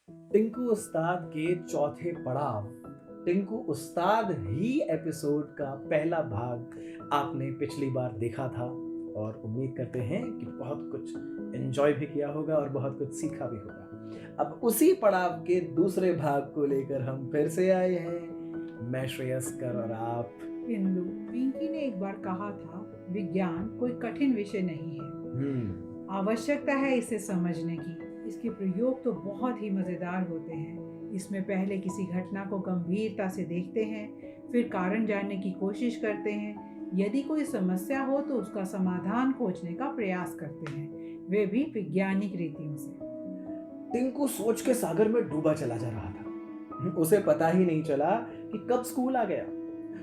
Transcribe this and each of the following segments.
टिंकू उस्ताद के चौथे पड़ाव। टिंकू उस्ताद ही एपिसोड का पहला भाग आपने पिछली बार देखा था और उम्मीद करते हैं कि बहुत कुछ एंजॉय भी किया होगा और बहुत कुछ सीखा भी होगा। अब उसी पड़ाव के दूसरे भाग को लेकर हम फिर से आए हैं, मैं श्रेयस्कर और आप। इंदु। पिंकी ने एक बार कहा था, विज्ञान कोई कठिन विषय नहीं है, आवश्यकता है इसे समझने की। इसके प्रयोग तो बहुत ही मजेदार होते हैं। इसमें पहले किसी घटना को गंभीरता से देखते हैं, फिर कारण जानने की कोशिश करते हैं। यदि कोई समस्या हो तो उसका समाधान खोजने का प्रयास करते हैं, वे भी वैज्ञानिक रीतियों से। टिंकू सोच के सागर में डूबा चला जा रहा था। उसे पता ही नहीं चला कि कब स्कूल आ गया।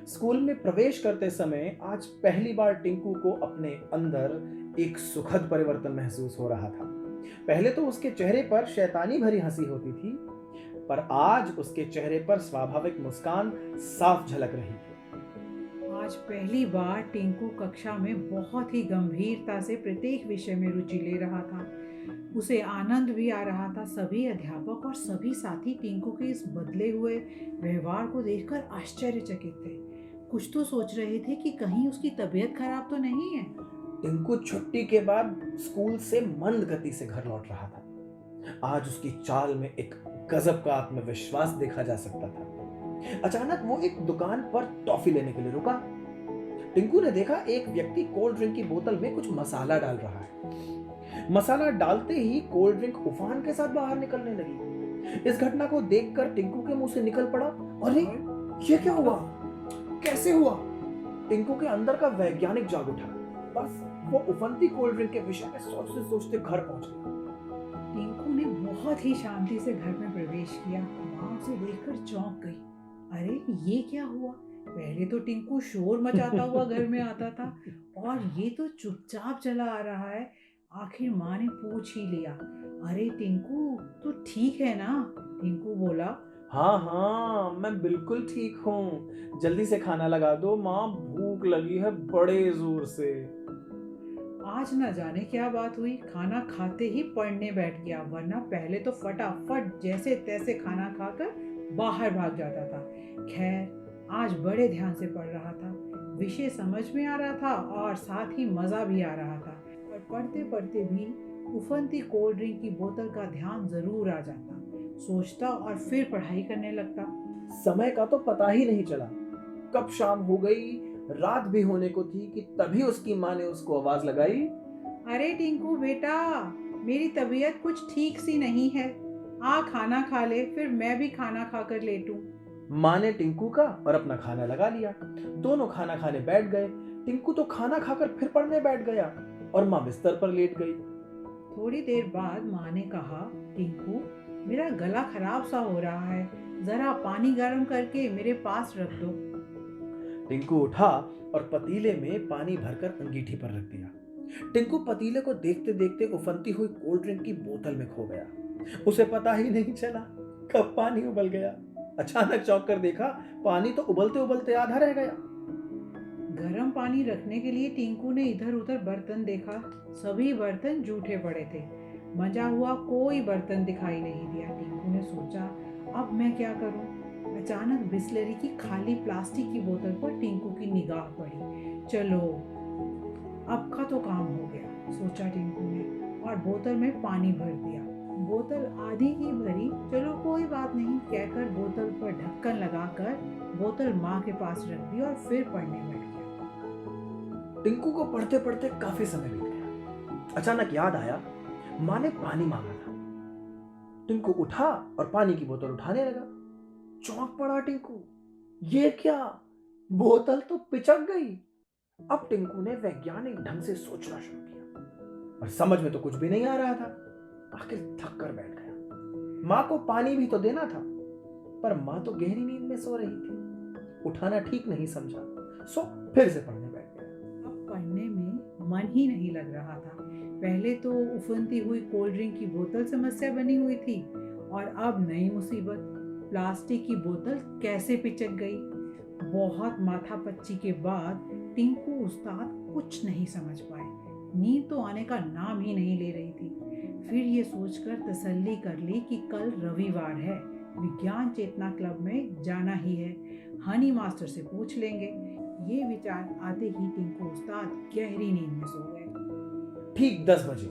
स्कूल में प्रवेश करते समय आज पहली बार टिंकू को अपने अंदर एक सुखद परिवर्तन महसूस हो रहा था। पहले तो उसके चेहरे पर शैतानी भरी हंसी होती थी, पर आज उसके चेहरे पर स्वाभाविक मुस्कान साफ झलक रही थी। आज पहली बार टिंकू कक्षा में बहुत ही गंभीरता से प्रत्येक विषय में रुचि ले रहा था। उसे आनंद भी आ रहा था। सभी अध्यापक और सभी साथी टिंकू के इस बदले हुए व्यवहार को देखकर आश्चर्यचकित थे। कुछ तो सोच रहे थे कि कहीं उसकी तबीयत खराब तो नहीं है। टिंकू छुट्टी के बाद स्कूल से मंद गति से घर लौट रहा था। आज उसकी चाल में एक गजब का आत्मविश्वास देखा जा सकता था। अचानक वो एक दुकान पर टॉफी लेने के लिए रुका। टिंकू ने देखा एक व्यक्ति कोल्ड ड्रिंक की बोतल में कुछ मसाला डाल रहा है। मसाला डालते ही कोल्ड ड्रिंक उफान के साथ बाहर निकलने लगी। इस घटना को देखकर टिंकू के मुंह से निकल पड़ा, अरे ये क्या हुआ, कैसे हुआ? टिंकू के अंदर का वैज्ञानिक जाग उठा। बस वो उफनती कोल्ड ड्रिंक के विषय में सोचते सोचते घर पहुंच गया। टिंकू ने बहुत ही शांति से घर में प्रवेश किया। माँ उसे देखकर चौंक गई। अरे ये क्या हुआ? पहले तो टिंकू शोर मचाता हुआ घर में आता था और ये तो चुपचाप चला आ रहा है। आखिर माँ ने पूछ ही लिया, अरे टिंकू तू ठीक है ना? टिंकू बोला, हाँ हाँ, मैं बिल्कुल ठीक हूँ। जल्दी से खाना लगा दो माँ, भूख लगी है बड़े जोर से। आज न जाने क्या बात हुई, खाना खाते ही पढ़ने बैठ गया, वरना पहले तो फटाफट जैसे तैसे खाना खाकर बाहर भाग जाता था। खैर आज बड़े ध्यान से पढ़ रहा था। विषय समझ में आ रहा था और साथ ही मज़ा भी आ रहा था। और पढ़ते पढ़ते भी उफनती कोल्ड ड्रिंक की बोतल का ध्यान ज़रूर आ जाता। सोचता और फिर पढ़ाई करने लगता। समय का तो पता ही नहीं चला। कब शाम हो गई, रात भी होने को थी कि तभी उसकी माँ ने उसको आवाज लगाई, अरे टिंकू बेटा, मेरी तबीयत कुछ ठीक सी नहीं है, आ खाना खा ले, फिर मैं भी खाना खाकर लेटूं। माँ ने टिंकू का और अपना खाना लगा लिया। दोनों खाना खाने बैठ गए। टिंकू तो खाना खाकर फिर पढ़ने बैठ गया और माँ बिस्तर पर लेट गई। थोड़ी देर बाद माँ ने कहा, टिंकू मेरा गला खराब सा हो रहा है, जरा पानी गर्म करके मेरे पास रख दो। टिंकू उठा और पतीले में पानी भरकर अंगीठी पर रख दिया। टिंकू पतीले को देखते देखते उफनती हुई कोल्ड ड्रिंक की बोतल में खो गया। उसे पता ही नहीं चला कब पानी उबल गया। अचानक चौंक कर देखा, पानी तो उबलते उबलते आधा रह गया। गर्म पानी रखने के लिए टिंकू ने इधर उधर बर्तन देखा। सभी बर्तन जूठे पड़े थे। मजा हुआ कोई बर्तन दिखाई नहीं दिया। टिंकू ने सोचा, अब मैं क्या करूं? अचानक बिस्लरी की खाली प्लास्टिक की बोतल पर टिंकू की निगाह पड़ी। चलो अब का तो काम हो गया, सोचा टिंकू ने और बोतल में पानी भर दिया। बोतल आधी ही भरी। चलो कोई बात नहीं कहकर बोतल पर ढक्कन लगाकर बोतल माँ के पास रख दी और फिर पढ़ने बैठ गया। टिंकू को पढ़ते पढ़ते काफी समय बीत गया। अचानक याद आया, माँ ने पानी मांगा था। टिंकू उठा और पानी की बोतल उठाने लगा। चौंक पड़ा टिंकू, ये क्या, बोतल तो पिचक गई। अब टिंकू ने वैज्ञानिक ढंग से सोचना शुरू किया और समझ में तो कुछ भी नहीं आ रहा था। आखिर थक कर बैठ गया। माँ को पानी भी तो देना था, पर माँ तो गहरी नींद में सो रही थी। उठाना ठीक नहीं समझा, सो फिर से पढ़ने बैठ गया। अब पढ़ने में मन ही नहीं लग रहा था। पहले तो उफनती हुई कोल्ड ड्रिंक की बोतल समस्या बनी हुई थी और अब नई मुसीबत, प्लास्टिक की बोतल कैसे पिचक गई। बहुत माथापच्ची के बाद टिंकू उस्ताद कुछ नहीं समझ पाए। नींद तो आने का नाम ही नहीं ले रही थी। फिर ये सोचकर तसल्ली कर ली कि कल रविवार है, विज्ञान चेतना क्लब में जाना ही है, हनी मास्टर से पूछ लेंगे। ये विचार आते ही टिंकू उस्ताद गहरी नींद में सो गए। ठीक 10 बजे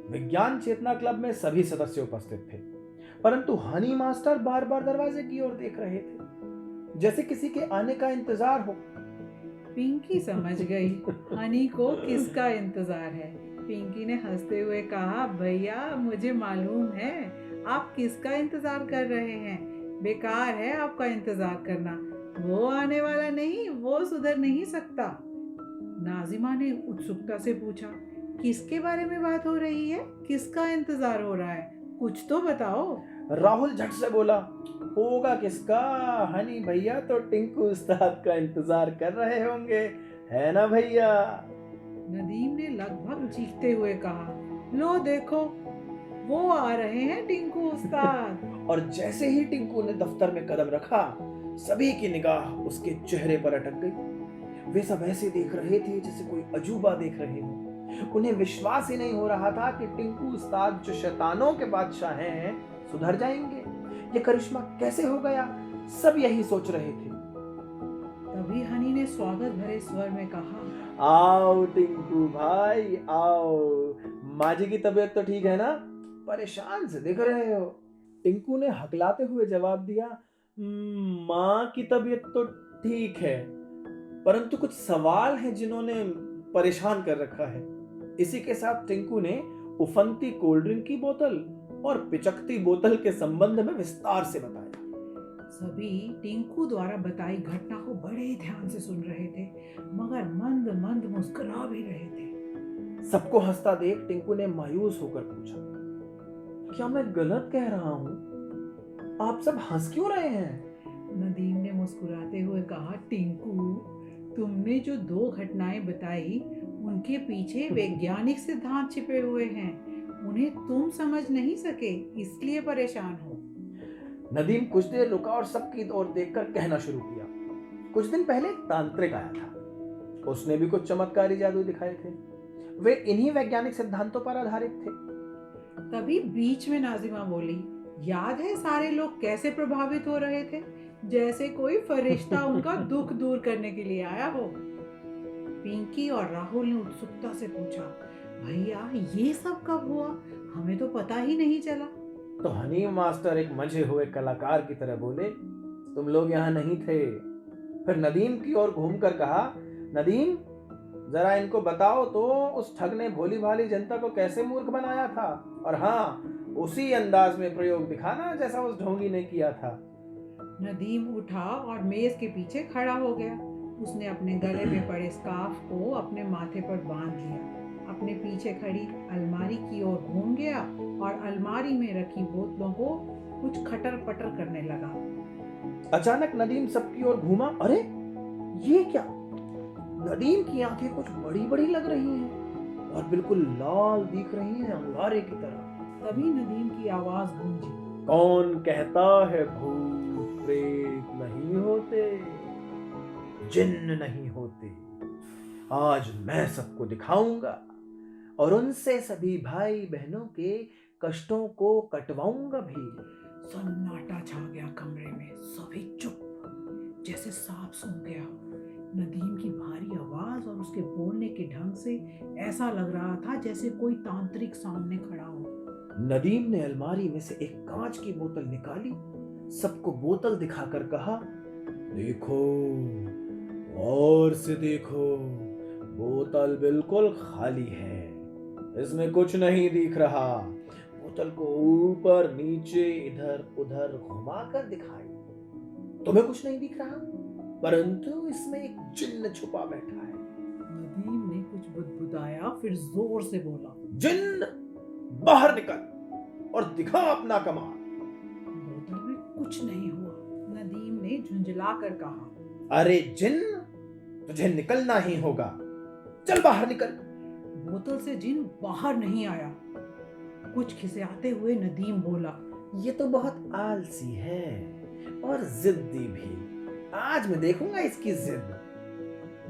विज्ञान चेतना क्लब में सभी सदस्य उपस्थित थे, परंतु हनी मास्टर बार बार दरवाजे की ओर देख रहे थे, जैसे किसी के आने का इंतजार हो। पिंकी समझ गई हनी को किसका इंतजार है। पिंकी ने हंसते हुए कहा, भैया मुझे मालूम है आप किसका इंतजार कर रहे हैं। बेकार है आपका इंतजार करना, वो आने वाला नहीं, वो सुधर नहीं सकता। नाजिमा ने उत्सुकता से पूछा, किसके बारे में बात हो रही है, किसका इंतजार हो रहा है, कुछ तो बताओ। राहुल झट से बोला, होगा किसका, हनी भैया तो टिंकू उस्ताद का इंतजार कर रहे होंगे, है ना भैया। नदीम ने लगभग चीखते हुए कहा, लो देखो वो आ रहे हैं टिंकू उस्ताद। और जैसे ही टिंकू ने दफ्तर में कदम रखा, सभी की निगाह उसके चेहरे पर अटक गई। वे सब ऐसे देख रहे थे जैसे कोई अजूबा देख रहे हो। उन्हें विश्वास ही नहीं हो रहा था कि टिंकू उस्ताद जो शैतानों के बादशाह हैं सुधर जाएंगे। ये करिश्मा कैसे हो गया, सब यही सोच रहे थे। तभी हनी ने स्वागत भरे स्वर में कहा, आओ टिंकू भाई आओ, माँ जी की तबीयत तो ठीक है ना, परेशान से दिख रहे हो। टिंकू ने हकलाते हुए जवाब दिया, माँ की तबीयत तो ठीक है, परंतु कुछ सवाल हैं जिन्होंने परेशान कर रखा है। इसी के साथ टिंकू ने उफनती कोल्ड ड्रिंक की बोतल और पिचकती बोतल के संबंध में विस्तार से बताया। सभी टिंकू द्वारा बताई घटना को बड़े ध्यान से सुन रहे थे, मगर मंद मंद मुस्कुरा भी रहे थे। सबको हंसता देख टिंकू ने मायूस होकर पूछा, क्या मैं गलत कह रहा हूं, आप सब हंस क्यों रहे हैं। नदीम ने मुस्कुराते हुए कहा, टिंकू तुमने जो 2 घटनाएं बताई उनके पीछे वैज्ञानिक सिद्धांत छिपे हुए हैं, उन्हें तुम समझ नहीं सके इसलिए परेशान हो। नदीम कुछ देर रुका और सबकी ओर देखकर कहना शुरू किया, कुछ दिन पहले एक तांत्रिक आया था, उसने भी कुछ चमत्कारी जादू दिखाए थे, वे इन्हीं वैज्ञानिक सिद्धांतों पर आधारित थे। तभी बीच में नाजिमा बोली, याद है सारे लोग कैसे प्रभावित हो रहे थे, जैसे कोई फरिश्ता उनका दुख दूर करने के लिए आया हो। पिंकी और राहुल ने उत्सुकता से पूछा, भैया ये सब कब हुआ, हमें तो पता ही नहीं चला। तो हनी मास्टर एक मंझे हुए कलाकार की तरह बोले, तुम लोग यहाँ नहीं थे। फिर नदीम की ओर घूमकर कहा, नदीम जरा इनको बताओ तो उस ठग ने भोली भाली जनता को कैसे मूर्ख बनाया था, और हाँ उसी अंदाज में प्रयोग दिखाना जैसा उस ढोंगी ने किया था। नदीम उठा और मेज के पीछे खड़ा हो गया। उसने अपने गले में पड़े स्कार्फ को अपने माथे पर बांध लिया, अपने पीछे खड़ी अलमारी की ओर घूम गया और अलमारी में रखी बोतलों को कुछ खटर पटर करने लगा। अचानक नदीम सबकी ओर घूमा, अरे ये क्या। नदीम की आंखें कुछ बड़ी बड़ी लग रही हैं और बिल्कुल लाल दिख रही हैं, अंगारे की तरह। तभी नदीम की आवाज गूंजी, कौन कहता है भूत प्रेत नहीं होते, जिन्न नहीं होते, आज मैं सबको दिखाऊंगा और उनसे सभी भाई बहनों के कष्टों को कटवाऊंगा भी। सन्नाटा छा गया कमरे में, सभी चुप, जैसे सांप सूंघ गया। नदीम की भारी आवाज और उसके बोलने के ढंग से ऐसा लग रहा था जैसे कोई तांत्रिक सामने खड़ा हो। नदीम ने अलमारी में से एक कांच की बोतल निकाली, सबको बोतल दिखाकर कहा, देखो और से देखो, बोतल बिल्कुल खाली है, इसमें कुछ नहीं दिख रहा। बोतल को ऊपर नीचे इधर उधर घुमाकर दिखाई, तुम्हें कुछ नहीं दिख रहा, परंतु इसमें एक जिन्न छुपा बैठा है। नदीम ने कुछ बुदबुदाया, फिर जोर से बोला, जिन्न बाहर निकल और दिखा अपना कमाल। बोतल में कुछ नहीं हुआ। नदीम ने झुंझला कर कहा, अरे जिन्न, तुझे निकलना ही होगा, चल बाहर निकल। बोतल से जिन बाहर नहीं आया। कुछ खिसियाते हुए नदीम बोला, ये तो बहुत आलसी है और जिद्दी भी, आज मैं देखूंगा इसकी जिद।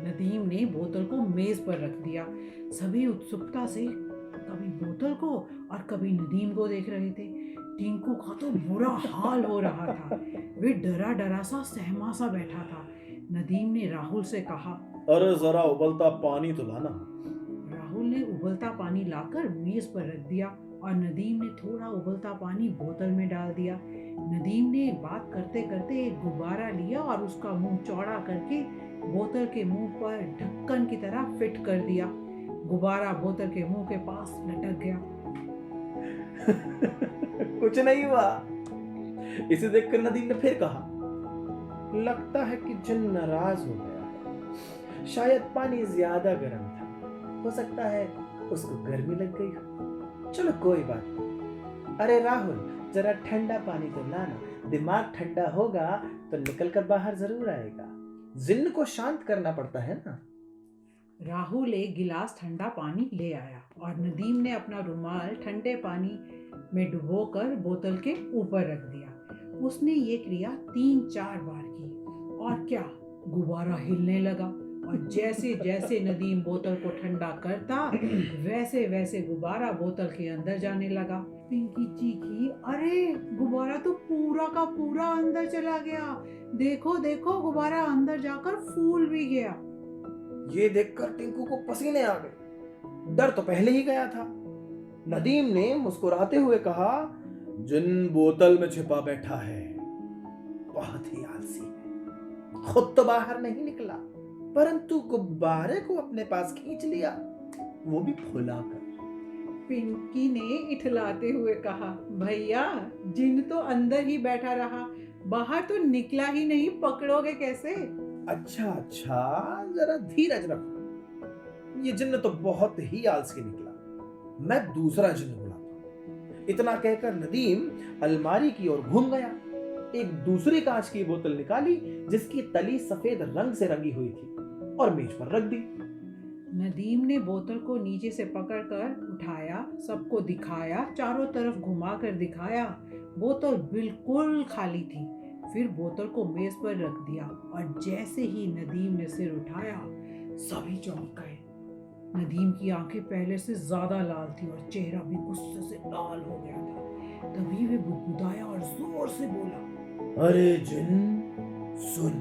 नदीम ने बोतल को मेज पर रख दिया। सभी उत्सुकता से कभी बोतल को और कभी नदीम को देख रहे थे। टिंकू का तो बुरा हाल हो रहा था। वे डरा डरा सा सहमा सा बैठा था। नदीम ने राहुल से कहा, अरे जरा उबलता पानी तो लाना। राहुल ने उबलता पानी लाकर मेज पर रख दिया और नदीम ने थोड़ा उबलता पानी बोतल में डाल दिया। नदीम ने बात करते करते एक गुब्बारा लिया और उसका मुंह चौड़ा करके बोतल के मुंह पर ढक्कन की तरह फिट कर दिया। गुब्बारा बोतल के मुंह के पास लटक गया। कुछ नहीं हुआ। इसे देखकर नदीम ने फिर कहा, लगता है कि जिन नाराज हो गया है। शायद पानी ज्यादा गर्म था, हो सकता है उसको गर्मी लग गई हो। चलो कोई बात नहीं। अरे राहुल, जरा ठंडा पानी तो लाना। दिमाग ठंडा होगा तो निकल कर बाहर जरूर आएगा। जिन्न को शांत करना पड़ता है ना। राहुल एक गिलास ठंडा पानी ले आया और नदीम ने अपना रुमाल ठंडे पानी में डुबोकर बोतल के ऊपर रख दिया। उसने ये क्रिया 3-4 बार की और क्या, गुब्बारा हिलने लगा और जैसे जैसे नदीम बोतल को ठंडा करता वैसे वैसे गुब्बारा बोतल के अंदर जाने लगा। पिंकी चीखी, अरे गुब्बारा तो पूरा का पूरा अंदर चला गया। देखो देखो, गुब्बारा अंदर जाकर फूल भी गया। ये देखकर टिंकू को पसीने आ गए। डर तो पहले ही गया था। नदीम ने मुस्कुराते हुए कहा, जिन बोतल में छिपा बैठा है बहुत ही आलसी है। खुद तो बाहर नहीं निकला, परंतु गुब्बारे को अपने पास खींच लिया, वो भी फुलाकर। पिंकी ने इठलाते हुए कहा, भैया जिन तो अंदर ही बैठा रहा, बाहर तो निकला ही नहीं, पकड़ोगे कैसे? अच्छा अच्छा, जरा धीरज रखो। ये जिन्न तो बहुत ही आलसी निकला, मैं दूसरा जिन्न बुलाता हूं। इतना कहकर नदीम अलमारी की ओर घूम गया। एक दूसरी कांच की बोतल निकाली जिसकी तली सफेद रंग से रंगी हुई थी और मेज पर रख दी। नदीम ने बोतल को नीचे से पकड़कर उठाया, सबको दिखाया, चारों तरफ घुमाकर दिखाया। बोतल बिल्कुल खाली थी। फिर बोतल को मेज पर रख दिया और जैसे ही नदीम ने सिर उठाया सभी चौंक गए। नदीम की आंखें पहले से ज्यादा लाल थी और चेहरा भी गुस्से से लाल हो गया था। तभी वे बुदबुदाया और जोर से बोला, अरे जिन सुन,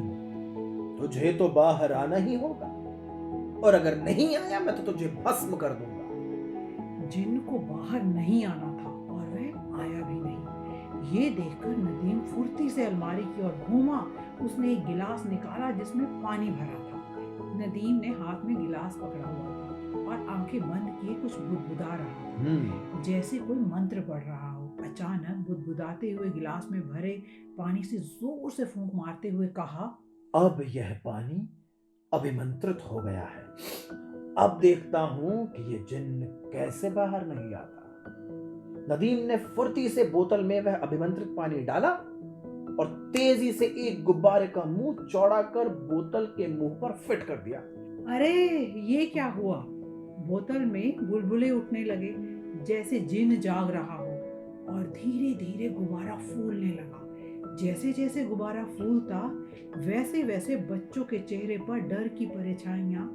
तुझे तो बाहर आना ही होगा और अगर नहीं आया मैं तो तुझे भस्म कर दूंगा। जिन को बाहर नहीं आना था और वह आया भी नहीं। ये देखकर नदीम फुर्ती से अलमारी की ओर घूमा। उसने एक गिलास निकाला जिसमें पानी भरा था। नदीम ने हाथ में गिलास पकड़ा हुआ था और आंखें बंद किए कुछ बुदबुदा रहा था, जैसे कोई मंत्र पढ़ रहा हो। अचानक बुदबुदाते हुए गिलास में भरे पानी से जोर से फूंक मारते हुए कहा, अब यह पानी अभिमंत्रित हो गया है। अब देखता हूं कि ये जिन्न कैसे बाहर नहीं आता। नदीम ने फुर्ती से बोतल में वह अभिमंत्रित पानी डाला और तेजी से एक गुब्बारे का मुंह चौड़ा कर बोतल के मुंह पर फिट कर दिया। अरे ये क्या हुआ? बोतल में बुलबुले उठने लगे जैसे जिन जाग रहा हो और धीरे धीरे गुब्बारा फूलने लगा। जैसे जैसे गुब्बारा फूलता वैसे वैसे बच्चों के चेहरे पर डर की परछाइयां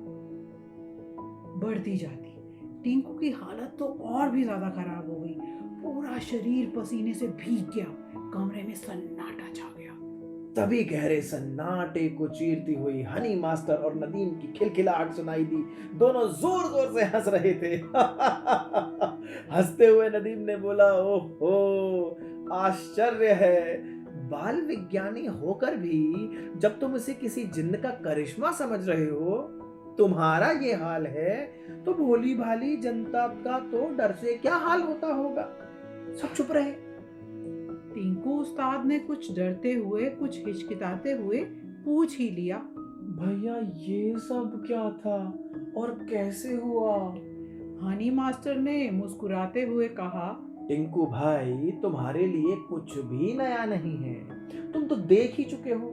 बढ़ती जाती। टिंकू की हालत तो और भी ज्यादा खराब हो गई। पूरा शरीर पसीने से भीग गया। कमरे में सन्नाटा छा गया। तभी गहरे सन्नाटे को चीरती हुई हनी मास्टर और नदीम की खिलखिलाहट सुनाई दी। दोनों जोर जोर से हंस रहे थे। हंसते हुए नदीम ने बोला, ओहो, आश्चर्य है, बाल विज्ञानी होकर भी जब तुम इसे किसी जिन्न का करिश्मा समझ रहे हो, तुम्हारा ये हाल है, तो भोली भाली जनता का तो डर से क्या हाल होता होगा। सब चुप रहे। टिंकू उस्ताद ने कुछ डरते हुए, कुछ हिचकिचाते हुए पूछ ही लिया, भैया ये सब क्या था और कैसे हुआ? हनी मास्टर ने मुस्कुराते हुए कहा, टिंकू भाई, तुम्हारे लिए कुछ भी नया नहीं है, तुम तो देख ही चुके हो।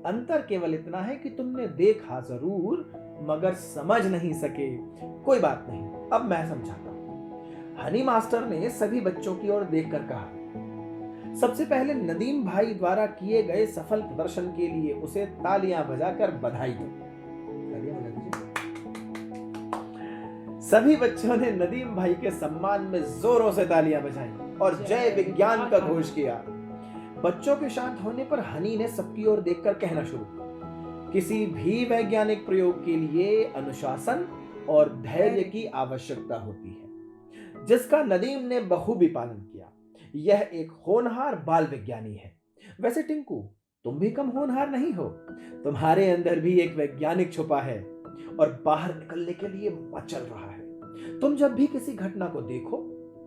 अंतर केवल इतना है कि तुमने देखा जरूर मगर समझ नहीं सके। कोई बात नहीं, अब मैं समझाता हूं। हनी मास्टर ने सभी बच्चों की ओर देखकर कहा, सबसे पहले नदीम भाई द्वारा किए गए सफल प्रदर्शन के लिए उसे तालियां बजाकर बधाई दो। सभी बच्चों ने नदीम भाई के सम्मान में जोरों से तालियां बजाईं और जय विज्ञान का घोष किया। बच्चों के शांत होने पर हनी ने सबकी ओर देखकर कहना शुरू किया, किसी भी वैज्ञानिक प्रयोग के लिए अनुशासन और धैर्य की आवश्यकता होती है, जिसका नदीम ने बखूबी पालन किया। यह एक होनहार बाल विज्ञानी है। वैसे टिंकू, तुम भी कम होनहार नहीं हो। तुम्हारे अंदर भी एक वैज्ञानिक छुपा है और बाहर निकलने के लिए मचल रहा है। तुम जब भी किसी घटना को देखो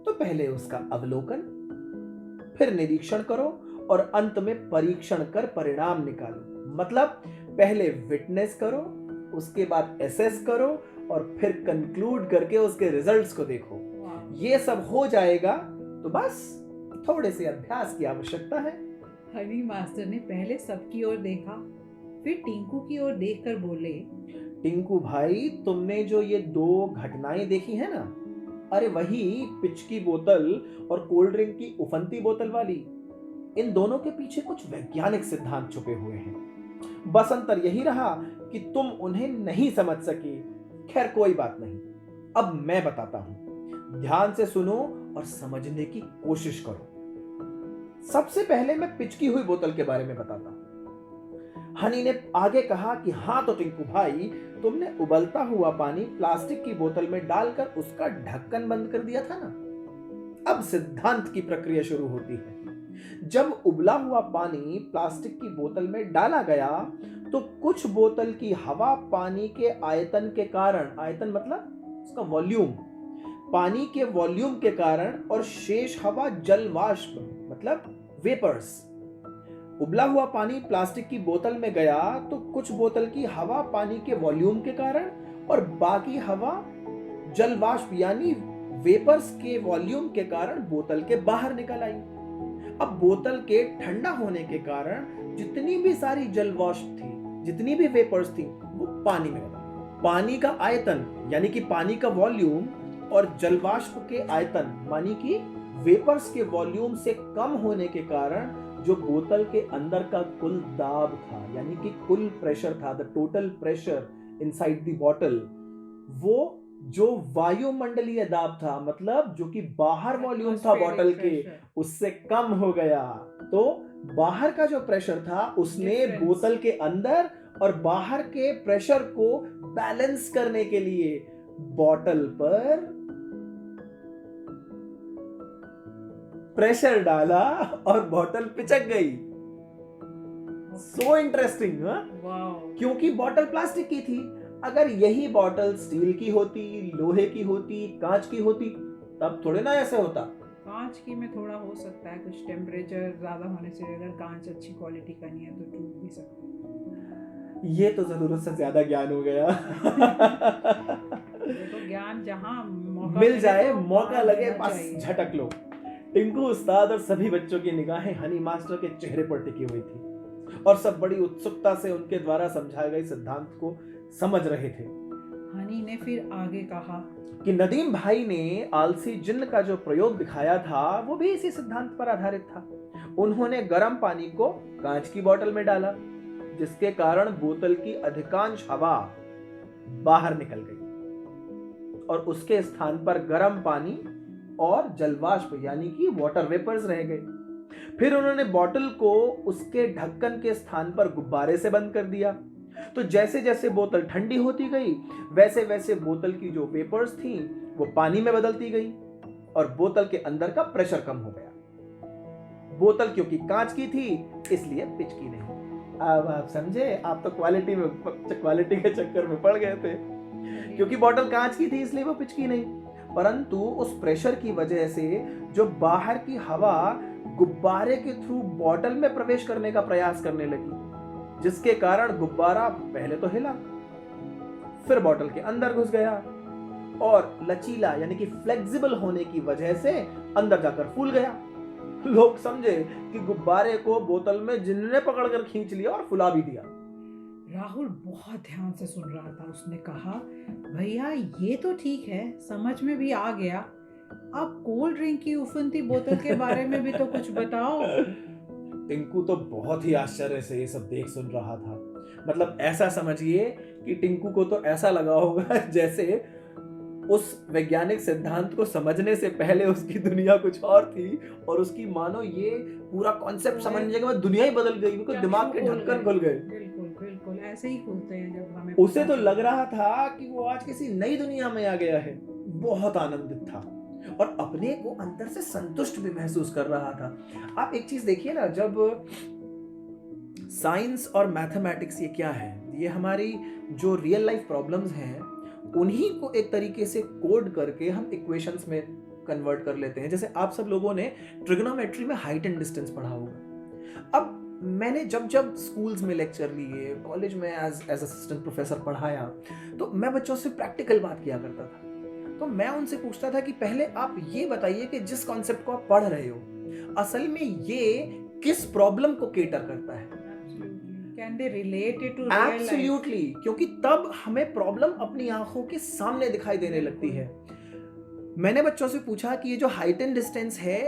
तो पहले उसका अवलोकन, फिर निरीक्षण करो और अंत में परीक्षण कर परिणाम निकालो। मतलब पहले विटनेस करो, उसके बाद एसेस करो और फिर कंक्लूड करके उसके रिजल्ट्स को देखो। ये सब हो जाएगा तो बस थोड़े से अभ्यास की आवश्यकता है। हनी मास्टर ने पहले सबकी ओर देखा, फिर टिंकू की ओर देखकर बोले, टिंकू भाई, तुमने जो ये दो घटनाएं देखी है ना, अरे वही पिच की बोतल और कोल्ड ड्रिंक की उफनती बोतल वाली, इन दोनों के पीछे कुछ वैज्ञानिक सिद्धांत छुपे हुए हैं। बस अंतर यही रहा कि तुम उन्हें नहीं समझ सके। खैर कोई बात नहीं, अब मैं बताता हूं, ध्यान से सुनो और समझने की कोशिश करो। सबसे पहले मैं पिचकी हुई बोतल के बारे में बताता हूं। हनी ने आगे कहा कि हाँ तो टिंकू भाई, तुमने उबलता हुआ पानी प्लास्टिक की बोतल में डालकर उसका ढक्कन बंद कर दिया था ना। अब सिद्धांत की प्रक्रिया शुरू होती है। जब उबला हुआ पानी प्लास्टिक की बोतल में डाला गया तो कुछ बोतल की हवा पानी के आयतन के कारण, आयतन मतलब उसका वॉल्यूम, पानी के वॉल्यूम के कारण, और शेष हवा जल वाष्प मतलब वेपर्स। उबला हुआ पानी प्लास्टिक की बोतल में गया तो कुछ बोतल की हवा पानी के वॉल्यूम के कारण और बाकी हवा जल वाष्प यानी वेपर्स के वॉल्यूम के कारण बोतल के बाहर निकल आई। अब बोतल के ठंडा होने के कारण जितनी भी सारी जल वाष्प थी, जितनी भी वेपर्स थी, वो पानी में बदल। पानी का आयतन यानी कि पानी का वॉल्यूम और जलवाष्प के आयतन मानी कि वेपर्स के वॉल्यूम से कम होने के कारण जो बोतल के अंदर का कुल दाब था, यानी कि कुल प्रेशर था, the total pressure inside the bottle, वो जो वायुमंडलीय दाब था, मतलब जो कि बाहर वॉल्यूम था बॉटल के, उससे कम हो गया। तो बाहर का जो प्रेशर था उसने बोतल के अंदर और बाहर के प्रेशर को बैलेंस करने के लिए बॉटल पर प्रेशर डाला और बॉटल पिचक गई। सो इंटरेस्टिंग, क्योंकि बॉटल प्लास्टिक की थी। अगर यही बॉटल स्टील की होती, लोहे की होती, कांच की होती, तब थोड़े ना ऐसे होता। कांच की में थोड़ा हो सकता है, कुछ टेम्परेचर ज्यादा होने से अगर कांच अच्छी क्वालिटी का नहीं है तो टूट भी सकता है। ये तो जरूरत से ज्यादा ज्ञान हो गया। तो ज्ञान जहां मिल जाए, मौका लगे बस झटक लो। टिंकू उस्ताद और सभी बच्चों की निगाहें हनी मास्टर के चेहरे पर टिकी हुई थी और सब बड़ी उत्सुकता से उनके द्वारा समझाए गए सिद्धांत को समझ रहे थे। हनी ने फिर आगे कहा कि नदीम भाई ने आलसी जिन्न का जो प्रयोग दिखाया था वो भी इसी सिद्धांत पर आधारित था। उन्होंने गर्म पानी को कांच की बोतल में डाला, जिसके कारण बोतल की अधिकांश हवा बाहर निकल गई और उसके स्थान पर गर्म पानी और जलवाष्प यानी कि वाटर वेपर्स रह गए। फिर उन्होंने बोतल को उसके ढक्कन के स्थान पर गुब्बारे से बंद कर दिया। तो जैसे जैसे बोतल ठंडी होती गई वैसे वैसे बोतल की जो वेपर्स थी वो पानी में बदलती गई और बोतल के अंदर का प्रेशर कम हो गया। बोतल क्योंकि कांच की थी इसलिए पिचकी नहीं। अब आप समझे, आप तो क्वालिटी के चक्कर में पड़ गए थे। क्योंकि बोतल कांच की थी इसलिए वो पिचकी नहीं, परंतु उस प्रेशर की वजह से जो बाहर की हवा गुब्बारे के थ्रू बोतल में प्रवेश करने का प्रयास करने लगी, जिसके कारण गुब्बारा पहले तो हिला, फिर बोतल के अंदर घुस गया और लचीला यानी कि फ्लेक्सिबल होने की वजह से अंदर जाकर फूल गया। लोग समझे कि गुब्बारे को बोतल में जिन्होंने पकड़कर खींच लिया और फुला भी दिया। राहुल बहुत ध्यान से सुन रहा था। उसने कहा, भैया ये तो ठीक है, समझ में भी आ गया। अब कोल्ड ड्रिंक की उफनती बोतल के बारे में भी तो कुछ बताओ। टिंकू तो बहुत ही आश्चर्य से ये सब देख सुन रहा था। मतलब ऐसा समझिए कि टिंकू को तो ऐसा लगा होगा जैसे उस वैज्ञानिक सिद्धांत को समझने से पहले उसकी दुनिया कुछ और थी, और उसकी मानो ये पूरा कॉन्सेप्ट समझने के बाद दुनिया ही बदल गई, उनके दिमाग के ढक्कन खुल गए। बिल्कुल बिल्कुल ऐसे ही खुलते हैं जब हमें उसे पता तो लग चलता है। रहा था कि वो आज किसी नई दुनिया में आ गया है, बहुत आनंदित था और अपने को अंदर से संतुष्ट भी महसूस कर रहा था। आप एक चीज देखिए ना, जब साइंस और मैथमेटिक्स ये क्या है, ये हमारी जो रियल लाइफ प्रॉब्लम्स हैं उन्हीं को एक तरीके से कोड करके हम इक्वेशंस में कन्वर्ट कर लेते हैं। जैसे आप सब लोगों ने ट्रिग्नोमेट्री में हाइट एंड डिस्टेंस पढ़ा होगा। अब मैंने जब जब स्कूल्स में लेक्चर लिए, कॉलेज में एज असिस्टेंट प्रोफेसर पढ़ाया, तो मैं बच्चों से प्रैक्टिकल बात किया करता था। तो मैं उनसे पूछता था कि पहले आप ये बताइए कि जिस कॉन्सेप्ट को आप पढ़ रहे हो असल में ये किस प्रॉब्लम को केटर करता है। Can they relate it to real life? Absolutely, क्योंकि तब हमें प्रॉब्लम अपनी आंखों के सामने दिखाई देने लगती है। मैंने बच्चों से पूछा कि ये जो हाइट एंड डिस्टेंस है,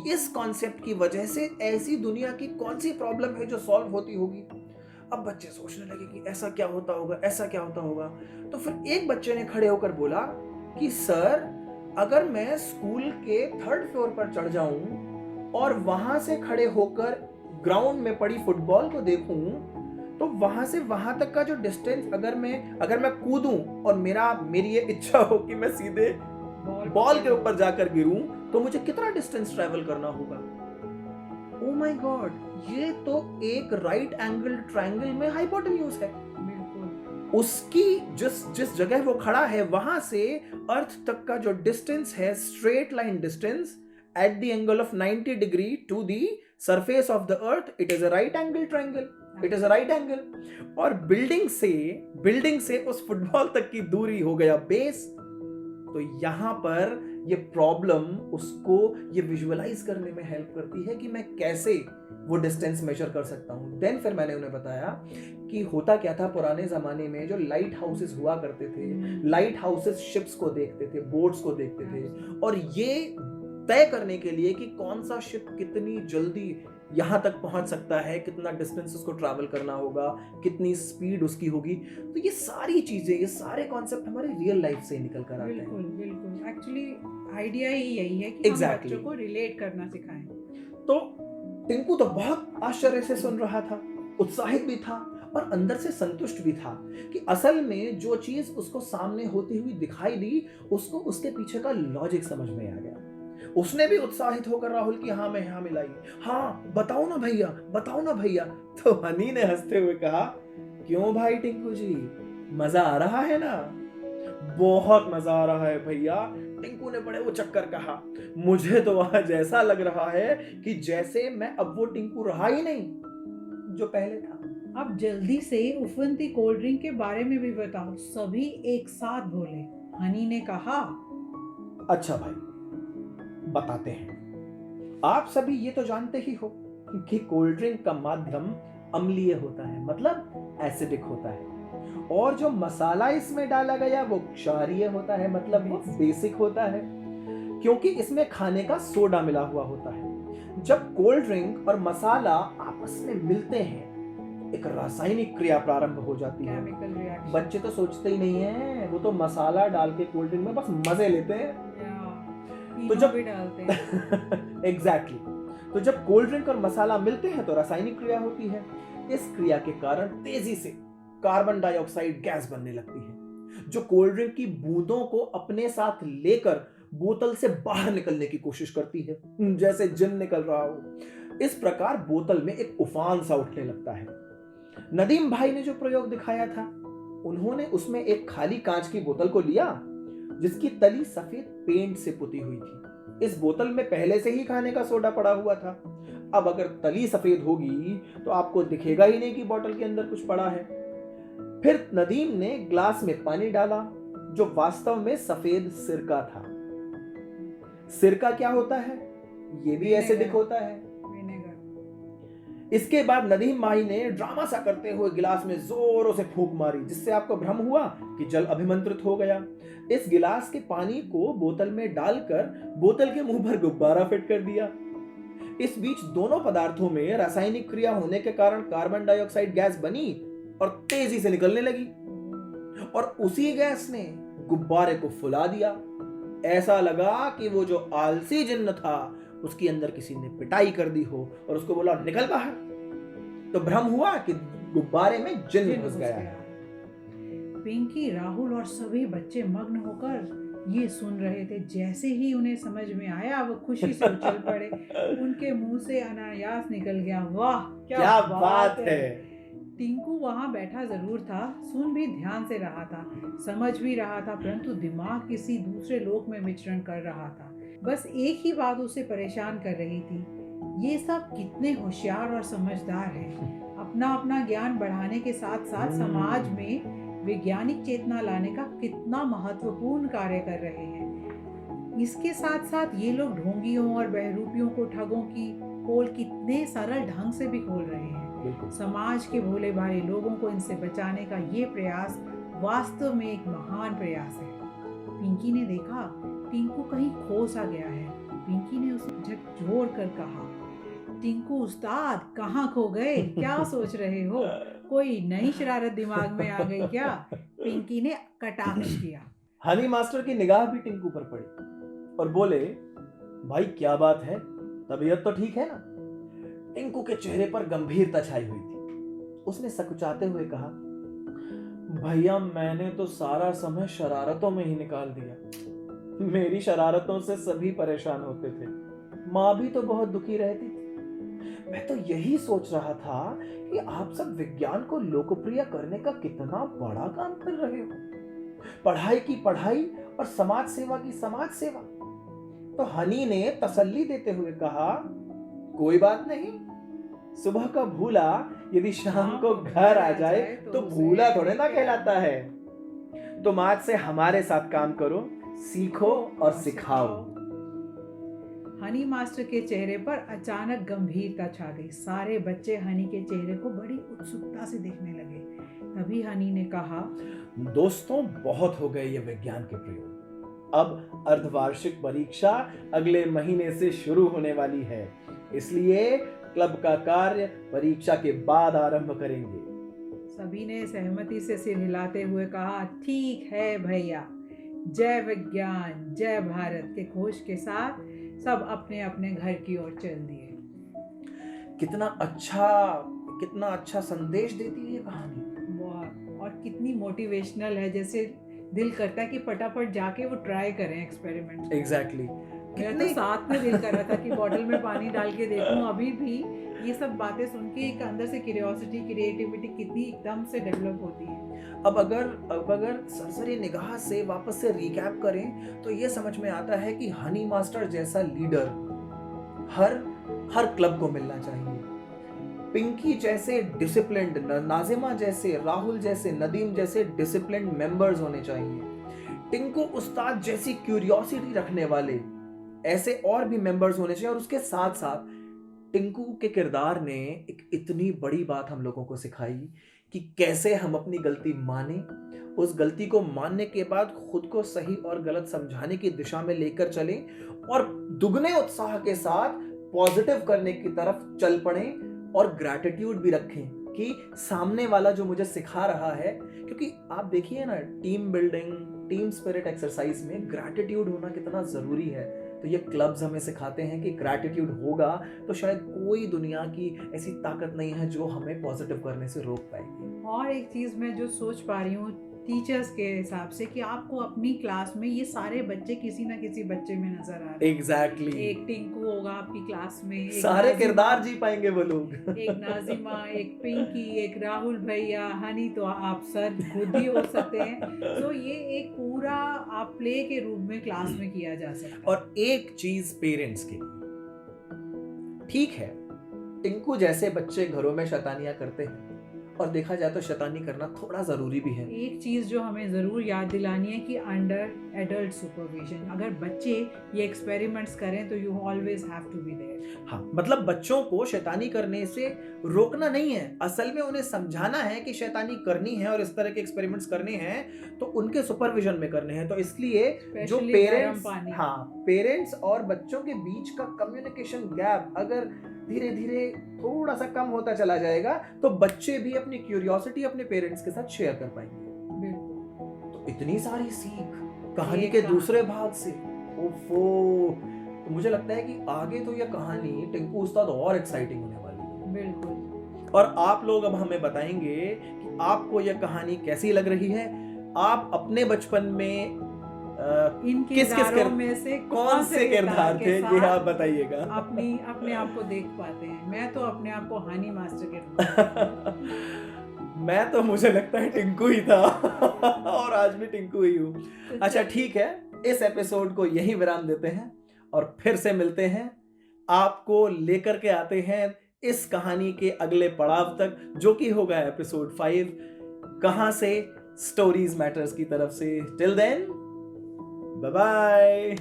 इस कॉन्सेप्ट की वजह से ऐसी दुनिया की कौन सी प्रॉब्लम है जो सॉल्व होती होगी। अब बच्चे सोचने लगे कि ऐसा क्या होता होगा, ऐसा क्या होता होगा। तो फिर एक बच्चे ने खड़े होकर बोला कि सर, अगर मैं स्कूल के 3rd फ्लोर पर चढ़ जाऊं और वहां से खड़े होकर ग्राउंड में पड़ी फुटबॉल को देखूं, तो वहां से वहां तक का जो डिस्टेंस अगर मैं कूदूं और मेरी ये इच्छा हो कि मैं सीधे बॉल के ऊपर जाकर गिरूं, तो मुझे कितना डिस्टेंस ट्रैवल करना होगा। ओ माय गॉड, ये तो एक राइट एंगल ट्रायंगल में हाइपोटेन्यूज है। बिल्कुल। उसकी जिस जगह वो खड़ा है वहां से अर्थ तक का जो डिस्टेंस है, straight line distance at the angle of 90 degree to the surface of the earth, it is a right angle triangle, it is a right angle. और बिल्डिंग से उस फुटबॉल तक की दूरी हो गया बेस। तो यहां पर ये प्रॉब्लम उसको ये विजुअलाइज करने में हेल्प करती है कि मैं कैसे वो डिस्टेंस मेजर कर सकता हूं। देन फिर मैंने उन्हें बताया कि होता क्या था पुराने जमाने में, जो लाइट हाउसेस हुआ करते थे, लाइट हाउसेस शिप्स को देखते थे, बोट्स को देखते थे, और ये तय करने के लिए कि कौन सा शिप कितनी जल्दी यहां तक पहुंच सकता है, कितना डिस्टेंस उसको ट्रैवल करना होगा, कितनी स्पीड उसकी होगी। तो ये सारी चीजें, ये सारे कॉन्सेप्ट हमारे रियल लाइफ से निकल कर आते हैं। बिल्कुल बिल्कुल। एक्चुअली आइडिया ही यही है कि हम बच्चों को रिलेट करना सिखाएं। तो टिंकू तो बहुत आश्चर्य से सुन रहा था, उत्साहित भी था और अंदर से संतुष्ट भी था कि असल में जो चीज उसको सामने होती हुई दिखाई दी, उसको उसके पीछे का लॉजिक समझ में आ गया। उसने भी उत्साहित होकर राहुल की हाँ में हाँ मिलाई। हाँ बताओ ना भैया, बताओ ना भैया। तो हनी ने हंसते हुए कहा, क्यों भाई टिंकू जी, मजा आ रहा है ना? बहुत मजा आ रहा है भैया। टिंकू ने बड़े वो चक्कर कहा, मुझे तो आज ऐसा लग रहा है कि जैसे मैं अब वो टिंकू रहा ही नहीं जो पहले था। अब जल्दी से उफनती कोल्ड ड्रिंक के बारे में भी बताओ, सभी एक साथ बोले। हनी ने कहा, अच्छा भाई, बताते हैं। आप सभी ये तो जानते ही हो कि कोल्ड ड्रिंक का माध्यम अम्लीय होता है, मतलब एसिडिक होता है, और जो मसाला इसमें डाला गया वो क्षारीय होता है, मतलब वो बेसिक होता है, क्योंकि इसमें खाने का सोडा मिला हुआ होता है। जब कोल्ड ड्रिंक और मसाला आपस में मिलते हैं, एक रासायनिक क्रिया प्रारंभ हो जाती है। Chemical reaction. बच्चे तो सोचते ही नहीं है, वो तो मसाला डाल के कोल्ड ड्रिंक में बस मजे लेते हैं। तो जब भी डालते हैं एग्जैक्टली। तो जब कोल्ड ड्रिंक और मसाला मिलते हैं तो रासायनिक क्रिया होती है। इस क्रिया के कारण तेजी से कार्बन डाइऑक्साइड गैस बनने लगती है, जो कोल्ड ड्रिंक की बूंदों को अपने साथ लेकर बोतल से बाहर निकलने की कोशिश करती है, जैसे जिन निकल रहा हो। इस प्रकार बोतल में एक उफान सा उठने लगता है। नदीम भाई ने जो प्रयोग दिखाया था, उन्होंने उसमें एक खाली कांच की बोतल को लिया जिसकी तली सफेद पेंट से पुती हुई थी। इस बोतल में पहले से ही खाने का सोडा पड़ा हुआ था। अब अगर तली सफेद होगी तो आपको दिखेगा ही नहीं कि बोतल के अंदर कुछ पड़ा है। फिर नदीम ने ग्लास में पानी डाला जो वास्तव में सफेद सिरका था। सिरका क्या होता है? ये भी एसिडिक होता है। इसके बाद नदीम भाई ने ड्रामा सा करते हुए गिलास में जोरों से फूंक मारी, जिससे आपको भ्रम हुआ कि जल अभिमंत्रित हो गया। इस गिलास के पानी को बोतल में डालकर बोतल के मुंह पर गुब्बारा फिट कर दिया। इस बीच दोनों पदार्थों में रासायनिक क्रिया होने के कारण कार्बन डाइऑक्साइड गैस बनी और तेजी से निकलने लगी, और उसी गैस ने गुब्बारे को फुला दिया। ऐसा लगा कि वो जो आलसी जिन्न था उसके अंदर किसी ने पिटाई कर दी हो और उसको बोला निकल बाहर। तो भ्रम हुआ कि गुब्बारे में जिन्न घुस गया है। पिंकी, राहुल और सभी बच्चे मग्न होकर ये सुन रहे थे। जैसे ही उन्हें समझ में आया वो खुशी से उछल पड़े। उनके मुंह से अनायास निकल गया, वाह क्या बात है। टिंकू वहां बैठा जरूर था, सुन भी ध्यान से रहा था, समझ भी रहा था, परंतु दिमाग किसी दूसरे लोक में विचरण कर रहा था। बस एक ही बात उसे परेशान कर रही थी, ये सब कितने होशियार और समझदार हैं। अपना अपना ज्ञान बढ़ाने के साथ साथ समाज में वैज्ञानिक चेतना लाने का कितना महत्वपूर्ण कार्य कर रहे हैं। इसके साथ साथ ये लोग ढोंगियों और बहरूपियों को ठगों की पोल कितने सरल ढंग से भी खोल रहे हैं। समाज के भोले भाले लोगों को इनसे बचाने का ये प्रयास वास्तव में एक महान प्रयास है। पिंकी ने देखा टिंकू कहीं खो सा गया है। पिंकी ने उसे झकझोर कर कहा, टिंकू उस्ताद कहाँ खो गए, क्या सोच रहे हो, कोई नई शरारत दिमाग में आ गई क्या? पिंकी ने कटाक्ष किया। हनी मास्टर की निगाह भी टिंकू पर पड़ी और बोले, भाई क्या बात है, तबीयत तो ठीक है ना? टिंकू के चेहरे पर गंभीरता छाई हुई थी। उसने सकुचाते हुए कहा, भैया मैंने तो सारा समय शरारतों में ही निकाल दिया। मेरी शरारतों से सभी परेशान होते थे, माँ भी तो बहुत दुखी रहती थी। मैं तो यही सोच रहा था कि आप सब विज्ञान को लोकप्रिय करने का कितना बड़ा काम कर रहे हो, पढ़ाई की पढ़ाई और समाज सेवा की समाज सेवा। तो हनी ने तसल्ली देते हुए कहा, कोई बात नहीं, सुबह का भूला यदि शाम को घर आ जाए तो भूला थोड़े ना कहलाता है। तुम आज से हमारे साथ काम करो, सीखो और सिखाओ। हनी मास्टर के चेहरे पर अचानक गंभीरता छा गई। सारे बच्चे हनी के चेहरे को बड़ी उत्सुकता से देखने लगे। तभी हनी ने कहा, दोस्तों बहुत हो गए ये विज्ञान के प्रयोग। अब अर्धवार्षिक परीक्षा अगले महीने से शुरू होने वाली है, इसलिए क्लब का कार्य परीक्षा के बाद आरंभ करेंगे। सभी ने सहमति से सिर हिलाते हुए कहा, ठीक है भैया। जय विज्ञान जय भारत के घोष के साथ सब अपने अपने घर की ओर चल दिए। कितना अच्छा संदेश देती है ये कहानी। बहुत, और कितनी मोटिवेशनल है, जैसे दिल करता है कि फटाफट जाके वो ट्राई करें एक्सपेरिमेंट। एग्जैक्टली। मेरा तो साथ में दिल कर रहा था कि बॉटल में पानी डाल के देखूं। अभी भी ये सब बातें सुन के एक अंदर से क्यूरियोसिटी, क्रिएटिविटी कितनी एकदम से डेवलप होती है। अब अगर सरसरी निगाह से वापस से करें तो ये समझ में आता है कि हनी मास्टर जैसा लीडर हर क्लब को मिलना चाहिए। पिंकी जैसे डिसिप्लिन्ड, नाजिमा जैसे, राहुल जैसे, नदीम जैसे डिसिप्लिन्ड मेंबर्स होने चाहिए। टिंकू उस्ताद जैसी क्यूरियोसिटी रखने वाले ऐसे और भी मेंबर्स होने चाहिए। और उसके साथ साथ टिंकू के किरदार ने एक इतनी बड़ी बात हम लोगों को सिखाई कि कैसे हम अपनी गलती माने, उस गलती को मानने के बाद खुद को सही और गलत समझाने की दिशा में लेकर चलें और दुगने उत्साह के साथ पॉजिटिव करने की तरफ चल पड़ें और ग्रैटिट्यूड भी रखें कि सामने वाला जो मुझे सिखा रहा है। क्योंकि आप देखिए ना, team building, team spirit exercise में ग्रैटिट्यूड होना कितना जरूरी है। तो ये क्लब्स हमें सिखाते हैं कि ग्रैटिट्यूड होगा तो शायद कोई दुनिया की ऐसी ताकत नहीं है जो हमें पॉजिटिव करने से रोक पाएगी। और एक चीज़ मैं जो सोच पा रही हूँ टीचर्स के हिसाब से कि आपको अपनी क्लास में ये सारे बच्चे किसी ना किसी बच्चे में नजर आ रहे हैं। एग्जैक्टली। एक टिंकू होगा आपकी क्लास में, सारे किरदार जी पाएंगे वो लोग। एक नाजिमा, एक पिंकी, एक राहुल भैया, हनी तो आप सर खुद ही हो सकते हैं। तो ये एक पूरा आप प्ले के रूप में क्लास में किया जा सकता है। और एक चीज पेरेंट्स के लिए, ठीक है टिंकू जैसे बच्चे घरों में शैतानियां करते हैं और देखा जाए तो शैतानी करना थोड़ा जरूरी भी है। एक चीज जो हमें जरूर याद दिलानी है कि अंडर एडल्ट सुपरविजन, अगर बच्चे ये एक्सपेरिमेंट्स करें तो you always have to be there. हाँ, मतलब बच्चों को शैतानी करने से रोकना नहीं है, असल में उन्हें समझाना है कि शैतानी करनी है और इस तरह के एक्सपेरिमेंट्स करने हैं तो उनके सुपरविजन में करने हैं। तो इसलिए जो पेरेंट्स और बच्चों के बीच का कम्युनिकेशन गैप अगर धीरे धीरे थोड़ा सा कम होता चला जाएगा तो बच्चे भी अपनी क्यूरियोसिटी अपने पेरेंट्स के साथ शेयर कर पाएंगे। तो इतनी सारी सीख कहानी एक के कहानी। दूसरे भाग से। ओफो, तो मुझे लगता है कि आगे तो यह कहानी टिंकू उस्ताद और एक्साइटिंग होने वाली है। बिल्कुल। और आप लोग अब हमें बताएंगे कि आपको यह कहानी कैसी लग रही है। आप अपने बचपन में इन किस किरदारों में से कौन से किरदार के थे, ये साथ आप बताइएगा। अपने आप को देख पाते हैं? मैं तो अपने आप को हानी मास्टर के रूप में देखती हूँ। मैं तो, मुझे लगता है टिंकू ही था और आज भी टिंकू ही हूँ। तो अच्छा चल- ठीक है, इस एपिसोड को यही विराम देते हैं और फिर से मिलते हैं। आपको लेकर के आते हैं इस कहानी के अगले पड़ाव तक, जो कि होगा एपिसोड 5 कहां से स्टोरीज मैटर्स की तरफ से। Till then, bye bye.